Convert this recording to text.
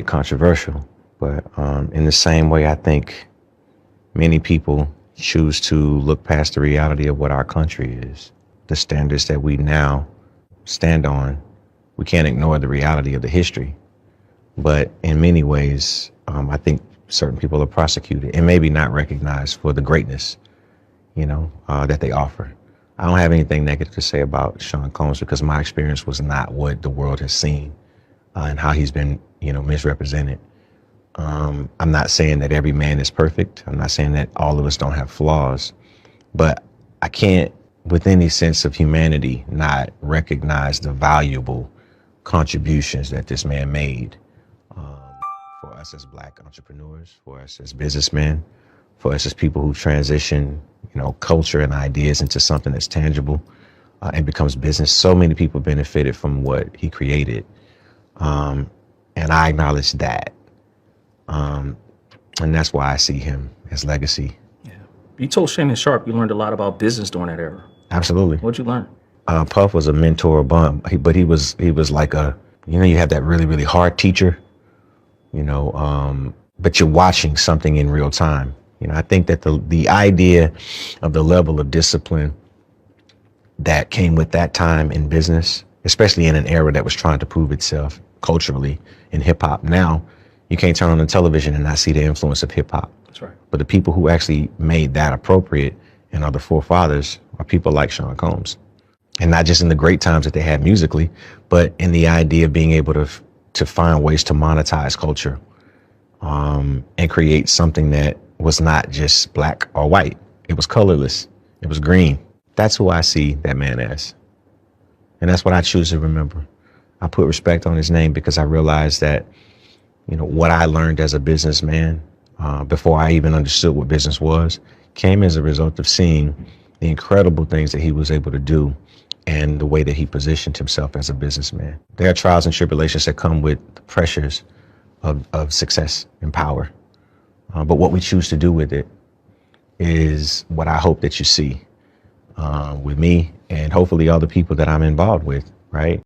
controversial, but in the same way, I think many people choose to look past the reality of what our country is, the standards that we now stand on. We can't ignore the reality of the history, but in many ways, I think certain people are prosecuted and maybe not recognized for the greatness, that they offer. I don't have anything negative to say about Sean Combs because my experience was not what the world has seen and how he's been, misrepresented. I'm not saying that every man is perfect. I'm not saying that all of us don't have flaws, but I can't, with any sense of humanity, not recognize the valuable contributions that this man made for us as Black entrepreneurs, for us as businessmen, for us as people who transition, culture and ideas into something that's tangible and becomes business. So many people benefited from what he created. And I acknowledge that. And that's why I see him as legacy. Yeah. You told Shannon Sharpe you learned a lot about business during that era. Absolutely. What'd you learn? Puff was a mentor, but he was like you have that really, really hard teacher, but you're watching something in real time. I think that the idea of the level of discipline that came with that time in business, especially in an era that was trying to prove itself culturally in hip hop. Now, you can't turn on the television and not see the influence of hip hop. That's right. But the people who actually made that appropriate and are the forefathers are people like Sean Combs. And not just in the great times that they had musically, but in the idea of being able to find ways to monetize culture and create something that was not just Black or white. It was colorless. It was green. That's who I see that man as. And that's what I choose to remember. I put respect on his name because I realized that, what I learned as a businessman before I even understood what business was came as a result of seeing the incredible things that he was able to do and the way that he positioned himself as a businessman. There are trials and tribulations that come with the pressures of success and power. But what we choose to do with it is what I hope that you see with me and hopefully all the people that I'm involved with, right?